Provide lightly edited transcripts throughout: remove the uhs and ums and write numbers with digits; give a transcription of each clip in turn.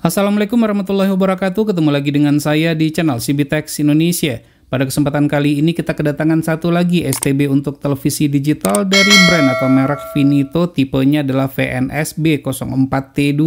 Assalamualaikum warahmatullahi wabarakatuh. Ketemu lagi dengan saya di channel CBTech Indonesia. Pada kesempatan kali ini kita kedatangan satu lagi STB untuk televisi digital dari brand atau merek Finito, tipenya adalah VNS B04T2.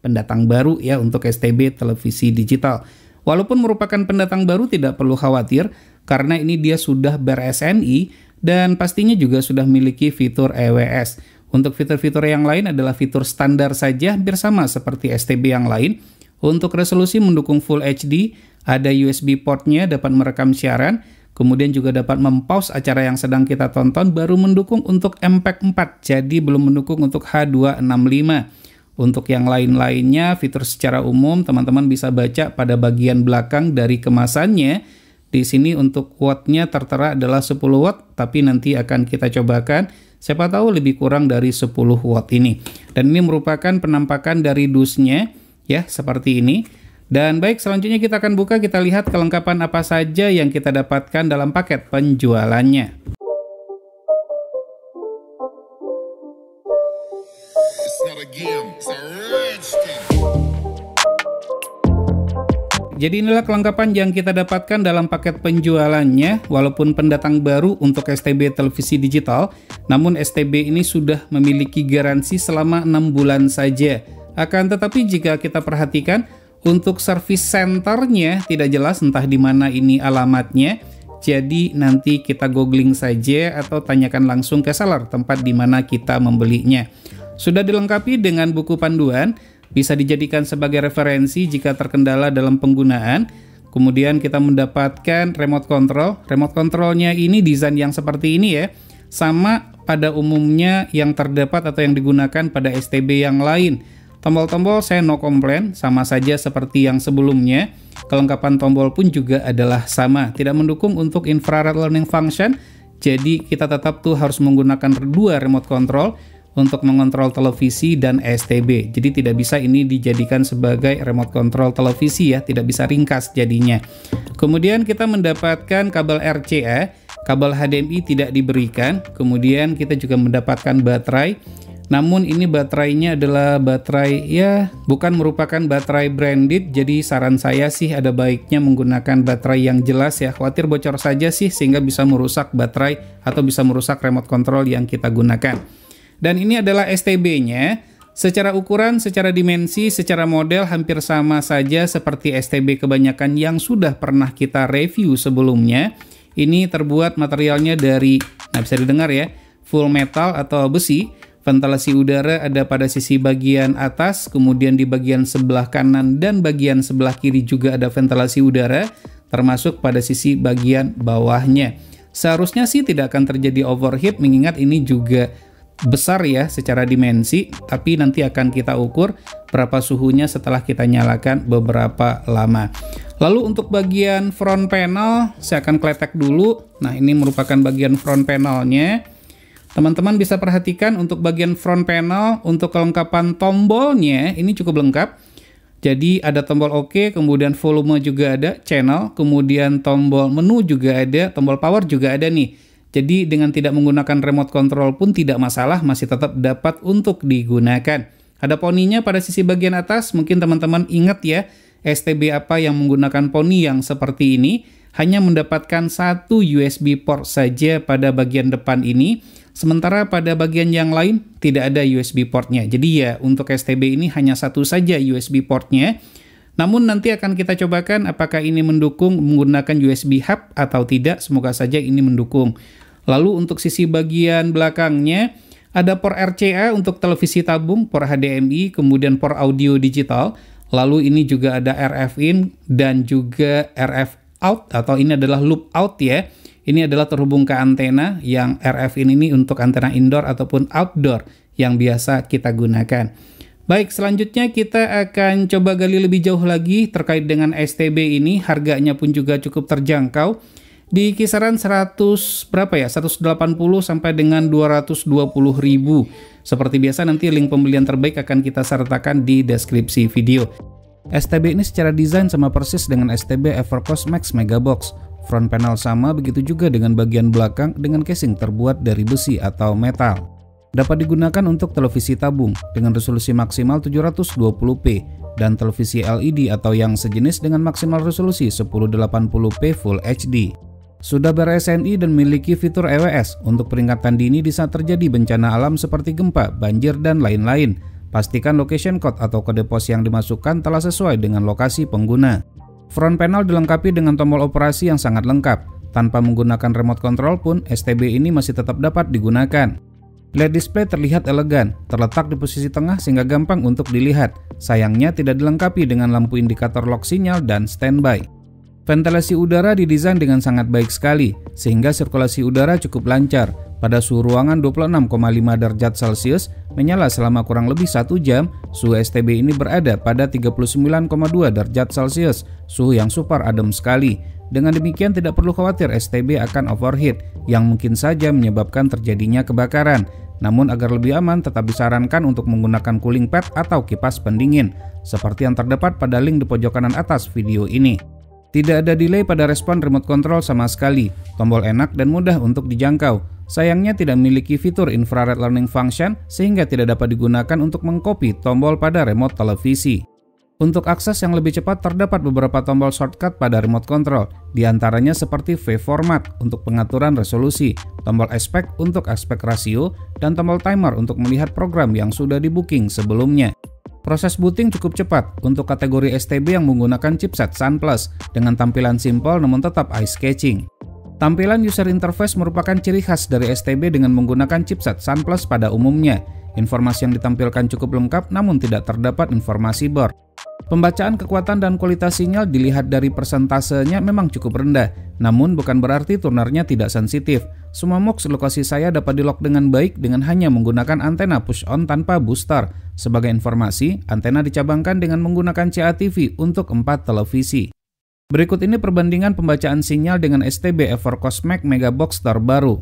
Pendatang baru ya untuk STB televisi digital. Walaupun merupakan pendatang baru, tidak perlu khawatir karena ini dia sudah ber-SNI dan pastinya juga sudah memiliki fitur EWS. Untuk fitur-fitur yang lain adalah fitur standar saja, hampir sama seperti STB yang lain. Untuk resolusi mendukung Full HD, ada USB portnya, dapat merekam siaran, kemudian juga dapat mempause acara yang sedang kita tonton, baru mendukung untuk MPEG 4, jadi belum mendukung untuk H265. Untuk yang lain-lainnya, fitur secara umum, teman-teman bisa baca pada bagian belakang dari kemasannya. Di sini untuk wattnya tertera adalah 10 watt, tapi nanti akan kita cobakan. Siapa tahu lebih kurang dari 10 watt ini. Dan ini merupakan penampakan dari dusnya, ya, seperti ini. Dan baik, selanjutnya kita akan buka, kita lihat kelengkapan apa saja yang kita dapatkan dalam paket penjualannya. Jadi inilah kelengkapan yang kita dapatkan dalam paket penjualannya. Walaupun pendatang baru untuk STB televisi digital, namun STB ini sudah memiliki garansi selama 6 bulan saja. Akan tetapi jika kita perhatikan, untuk service centernya tidak jelas entah di mana ini alamatnya. Jadi nanti kita googling saja atau tanyakan langsung ke seller tempat di mana kita membelinya. Sudah dilengkapi dengan buku panduan, bisa dijadikan sebagai referensi jika terkendala dalam penggunaan. Kemudian kita mendapatkan remote control. Remote controlnya ini desain yang seperti ini ya. Sama pada umumnya yang terdapat atau yang digunakan pada STB yang lain. Tombol-tombol saya no komplain, sama saja seperti yang sebelumnya. Kelengkapan tombol pun juga adalah sama. Tidak mendukung untuk infrared learning function. Jadi kita tetap tuh harus menggunakan dua remote control untuk mengontrol televisi dan STB. Jadi tidak bisa ini dijadikan sebagai remote control televisi ya, tidak bisa ringkas jadinya. Kemudian kita mendapatkan kabel RCA, kabel HDMI tidak diberikan. Kemudian kita juga mendapatkan baterai. Namun ini baterainya adalah baterai ya, bukan merupakan baterai branded. Jadi saran saya sih ada baiknya menggunakan baterai yang jelas ya. Khawatir bocor saja sih sehingga bisa merusak baterai atau bisa merusak remote control yang kita gunakan. Dan ini adalah STB-nya. Secara ukuran, secara dimensi, secara model hampir sama saja seperti STB kebanyakan yang sudah pernah kita review sebelumnya. Ini terbuat materialnya dari, nah bisa didengar ya, full metal atau besi. Ventilasi udara ada pada sisi bagian atas, kemudian di bagian sebelah kanan dan bagian sebelah kiri juga ada ventilasi udara, termasuk pada sisi bagian bawahnya. Seharusnya sih tidak akan terjadi overheat, mengingat ini juga besar ya secara dimensi, tapi nanti akan kita ukur berapa suhunya setelah kita nyalakan beberapa lama. Lalu untuk bagian front panel, saya akan kletek dulu. Nah, ini merupakan bagian front panelnya. Teman-teman bisa perhatikan untuk bagian front panel, untuk kelengkapan tombolnya, ini cukup lengkap. Jadi ada tombol OK, kemudian volume juga ada, channel, kemudian tombol menu juga ada, tombol power juga ada nih. Jadi dengan tidak menggunakan remote control pun tidak masalah, masih tetap dapat untuk digunakan. Ada poninya pada sisi bagian atas, mungkin teman-teman ingat ya, STB apa yang menggunakan poni yang seperti ini, hanya mendapatkan satu USB port saja pada bagian depan ini, sementara pada bagian yang lain tidak ada USB portnya. Jadi ya, untuk STB ini hanya satu saja USB portnya. Namun nanti akan kita cobakan apakah ini mendukung menggunakan USB hub atau tidak, semoga saja ini mendukung. Lalu untuk sisi bagian belakangnya, ada port RCA untuk televisi tabung, port HDMI, kemudian port audio digital. Lalu ini juga ada RF in dan juga RF out, atau ini adalah loop out ya. Ini adalah terhubung ke antena, yang RF in ini untuk antena indoor ataupun outdoor yang biasa kita gunakan. Baik, selanjutnya kita akan coba gali lebih jauh lagi terkait dengan STB ini. Harganya pun juga cukup terjangkau. Di kisaran 100 berapa ya? 180 sampai dengan 220.000. Seperti biasa nanti link pembelian terbaik akan kita sertakan di deskripsi video. STB ini secara desain sama persis dengan STB Evercost Max Megabox. Front panel sama, begitu juga dengan bagian belakang dengan casing terbuat dari besi atau metal. Dapat digunakan untuk televisi tabung dengan resolusi maksimal 720p dan televisi LED atau yang sejenis dengan maksimal resolusi 1080p Full HD. Sudah ber-SNI dan memiliki fitur EWS untuk peringatan dini di saat terjadi bencana alam seperti gempa, banjir, dan lain-lain. Pastikan location code atau kode pos yang dimasukkan telah sesuai dengan lokasi pengguna. Front panel dilengkapi dengan tombol operasi yang sangat lengkap. Tanpa menggunakan remote control pun, STB ini masih tetap dapat digunakan. LED display terlihat elegan, terletak di posisi tengah sehingga gampang untuk dilihat. Sayangnya tidak dilengkapi dengan lampu indikator lock sinyal dan standby. Ventilasi udara didesain dengan sangat baik sekali, sehingga sirkulasi udara cukup lancar. Pada suhu ruangan 26,5 derajat Celcius, menyala selama kurang lebih 1 jam, suhu STB ini berada pada 39,2 derajat Celcius, suhu yang super adem sekali. Dengan demikian tidak perlu khawatir STB akan overheat, yang mungkin saja menyebabkan terjadinya kebakaran. Namun agar lebih aman tetap disarankan untuk menggunakan cooling pad atau kipas pendingin, seperti yang terdapat pada link di pojok kanan atas video ini. Tidak ada delay pada respon remote control sama sekali, tombol enak dan mudah untuk dijangkau. Sayangnya tidak memiliki fitur infrared learning function sehingga tidak dapat digunakan untuk mengcopy tombol pada remote televisi. Untuk akses yang lebih cepat terdapat beberapa tombol shortcut pada remote control, diantaranya seperti V format untuk pengaturan resolusi, tombol aspek untuk aspek rasio, dan tombol timer untuk melihat program yang sudah di booking sebelumnya. Proses booting cukup cepat untuk kategori STB yang menggunakan chipset Sun Plus dengan tampilan simpel namun tetap eye-catching. Tampilan user interface merupakan ciri khas dari STB dengan menggunakan chipset Sun Plus pada umumnya. Informasi yang ditampilkan cukup lengkap namun tidak terdapat informasi board. Pembacaan kekuatan dan kualitas sinyal dilihat dari persentasenya memang cukup rendah, namun bukan berarti tunernya tidak sensitif. Semua MUX lokasi saya dapat di-lock dengan baik dengan hanya menggunakan antena push-on tanpa booster. Sebagai informasi, antena dicabangkan dengan menggunakan CATV untuk 4 televisi. Berikut ini perbandingan pembacaan sinyal dengan STB Evercost Max Megabox terbaru.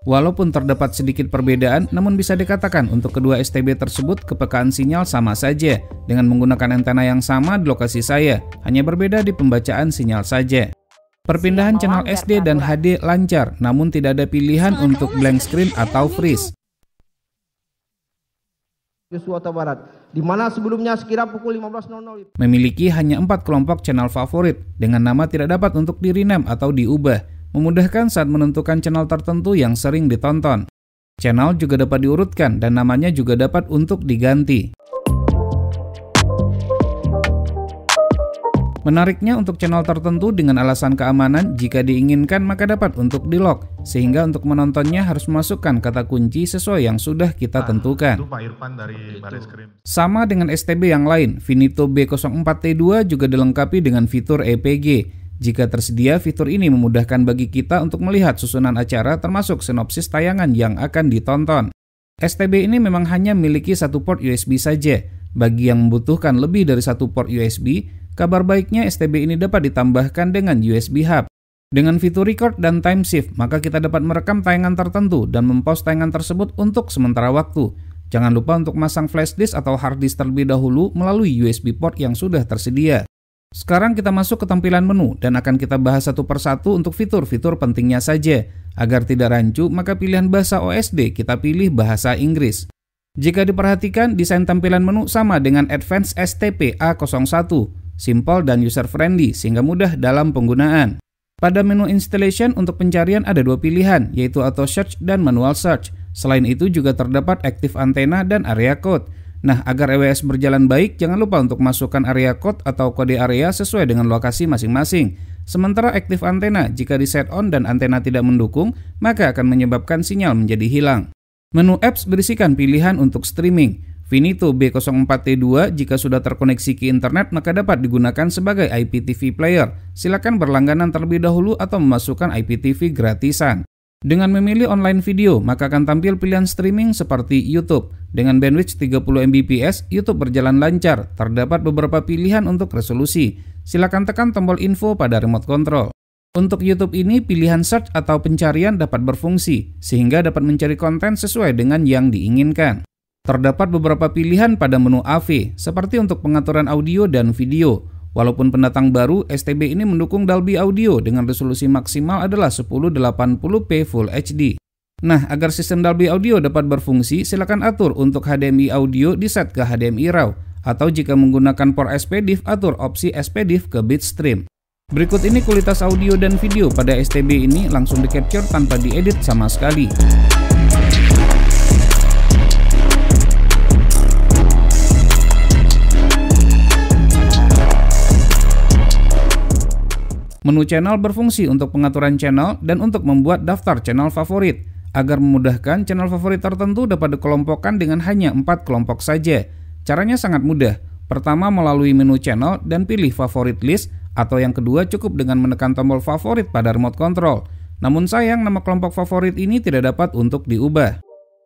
Walaupun terdapat sedikit perbedaan, namun bisa dikatakan untuk kedua STB tersebut kepekaan sinyal sama saja dengan menggunakan antena yang sama di lokasi saya, hanya berbeda di pembacaan sinyal saja. Perpindahan channel SD dan HD lancar, namun tidak ada pilihan untuk blank screen atau freeze. Sumatera Barat, di mana sebelumnya sekira pukul 15.00 memiliki hanya 4 kelompok channel favorit dengan nama tidak dapat untuk di-rename atau diubah, memudahkan saat menentukan channel tertentu yang sering ditonton. Channel juga dapat diurutkan dan namanya juga dapat untuk diganti. Menariknya untuk channel tertentu dengan alasan keamanan, jika diinginkan maka dapat untuk di-lock, sehingga untuk menontonnya harus memasukkan kata kunci sesuai yang sudah kita tentukan. Itu Pak Irfan dari Bareskrim. Sama dengan STB yang lain, Finito B04T2 juga dilengkapi dengan fitur EPG. Jika tersedia, fitur ini memudahkan bagi kita untuk melihat susunan acara termasuk sinopsis tayangan yang akan ditonton. STB ini memang hanya memiliki satu port USB saja. Bagi yang membutuhkan lebih dari satu port USB, kabar baiknya STB ini dapat ditambahkan dengan USB hub. Dengan fitur record dan time shift, maka kita dapat merekam tayangan tertentu dan mempost tayangan tersebut untuk sementara waktu. Jangan lupa untuk masang flash disk atau hard disk terlebih dahulu melalui USB port yang sudah tersedia. Sekarang kita masuk ke tampilan menu dan akan kita bahas satu persatu untuk fitur-fitur pentingnya saja. Agar tidak rancu, maka pilihan bahasa OSD kita pilih bahasa Inggris. Jika diperhatikan, desain tampilan menu sama dengan Advanced STP A01, simple dan user-friendly sehingga mudah dalam penggunaan. Pada menu installation untuk pencarian ada dua pilihan, yaitu auto search dan manual search. Selain itu juga terdapat active antena dan area code. Nah, agar EWS berjalan baik, jangan lupa untuk masukkan area code atau kode area sesuai dengan lokasi masing-masing. Sementara active antena, jika di set on dan antena tidak mendukung, maka akan menyebabkan sinyal menjadi hilang. Menu apps berisikan pilihan untuk streaming. Finito B04T2 jika sudah terkoneksi ke internet maka dapat digunakan sebagai IPTV player. Silakan berlangganan terlebih dahulu atau memasukkan IPTV gratisan. Dengan memilih online video, maka akan tampil pilihan streaming seperti YouTube. Dengan bandwidth 30 Mbps, YouTube berjalan lancar. Terdapat beberapa pilihan untuk resolusi. Silakan tekan tombol info pada remote control. Untuk YouTube ini, pilihan search atau pencarian dapat berfungsi, sehingga dapat mencari konten sesuai dengan yang diinginkan. Terdapat beberapa pilihan pada menu AV, seperti untuk pengaturan audio dan video. Walaupun pendatang baru, STB ini mendukung Dolby Audio dengan resolusi maksimal adalah 1080p Full HD. Nah, agar sistem Dolby Audio dapat berfungsi, silakan atur untuk HDMI audio di set ke HDMI RAW, atau jika menggunakan port SPDIF, atur opsi SPDIF ke bitstream. Berikut ini kualitas audio dan video pada STB ini langsung di-capture tanpa diedit sama sekali. Menu channel berfungsi untuk pengaturan channel dan untuk membuat daftar channel favorit. Agar memudahkan, channel favorit tertentu dapat dikelompokkan dengan hanya 4 kelompok saja. Caranya sangat mudah. Pertama, melalui menu channel dan pilih favorit list, atau yang kedua cukup dengan menekan tombol favorit pada remote control. Namun sayang, nama kelompok favorit ini tidak dapat untuk diubah.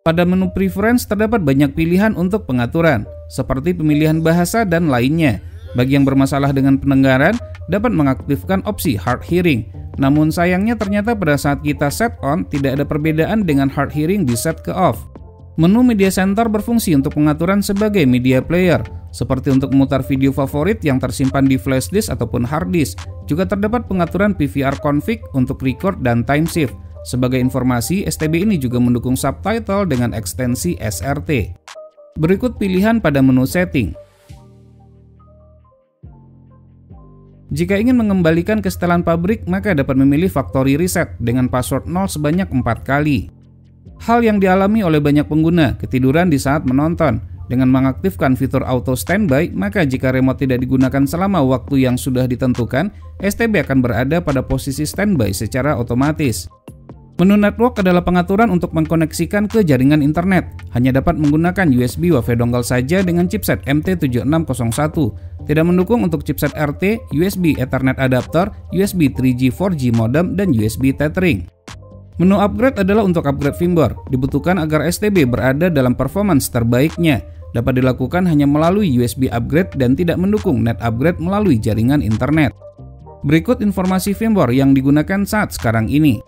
Pada menu preference terdapat banyak pilihan untuk pengaturan, seperti pemilihan bahasa dan lainnya. Bagi yang bermasalah dengan pendengaran, dapat mengaktifkan opsi hard hearing. Namun sayangnya ternyata pada saat kita set on, tidak ada perbedaan dengan hard hearing di set ke off. Menu media center berfungsi untuk pengaturan sebagai media player, seperti untuk memutar video favorit yang tersimpan di flash disk ataupun hard disk. Juga terdapat pengaturan PVR config untuk record dan time shift. Sebagai informasi, STB ini juga mendukung subtitle dengan ekstensi SRT. Berikut pilihan pada menu setting. Jika ingin mengembalikan ke setelan pabrik, maka dapat memilih factory reset dengan password 0 sebanyak 4 kali. Hal yang dialami oleh banyak pengguna, ketiduran di saat menonton. Dengan mengaktifkan fitur auto standby, maka jika remote tidak digunakan selama waktu yang sudah ditentukan, STB akan berada pada posisi standby secara otomatis. Menu network adalah pengaturan untuk mengkoneksikan ke jaringan internet. Hanya dapat menggunakan USB WiFi dongle saja dengan chipset MT7601. Tidak mendukung untuk chipset RT, USB Ethernet adapter, USB 3G 4G modem, dan USB tethering. Menu upgrade adalah untuk upgrade firmware. Dibutuhkan agar STB berada dalam performance terbaiknya. Dapat dilakukan hanya melalui USB upgrade dan tidak mendukung net upgrade melalui jaringan internet. Berikut informasi firmware yang digunakan saat sekarang ini.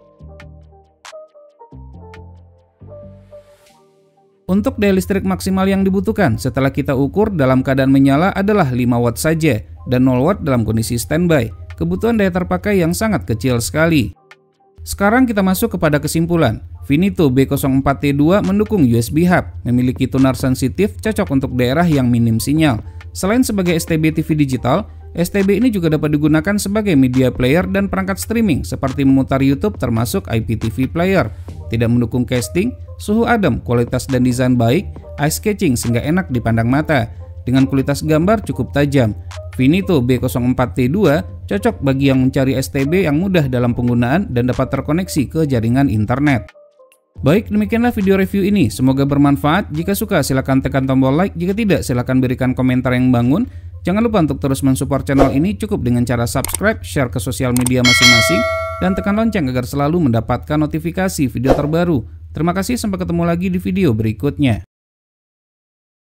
Untuk daya listrik maksimal yang dibutuhkan setelah kita ukur dalam keadaan menyala adalah 5 watt saja dan 0 watt dalam kondisi standby. Kebutuhan daya terpakai yang sangat kecil sekali. Sekarang kita masuk kepada kesimpulan. Finito B04T2 mendukung USB hub, memiliki tuner sensitif cocok untuk daerah yang minim sinyal. Selain sebagai STB TV digital, STB ini juga dapat digunakan sebagai media player dan perangkat streaming seperti memutar YouTube termasuk IPTV player. Tidak mendukung casting, suhu adem, kualitas dan desain baik, eye catching sehingga enak dipandang mata. Dengan kualitas gambar cukup tajam. Finito B04T2 cocok bagi yang mencari STB yang mudah dalam penggunaan dan dapat terkoneksi ke jaringan internet. Baik, demikianlah video review ini. Semoga bermanfaat. Jika suka silahkan tekan tombol like, jika tidak silahkan berikan komentar yang membangun. Jangan lupa untuk terus mensupport channel ini cukup dengan cara subscribe, share ke sosial media masing-masing, dan tekan lonceng agar selalu mendapatkan notifikasi video terbaru. Terima kasih, sampai ketemu lagi di video berikutnya.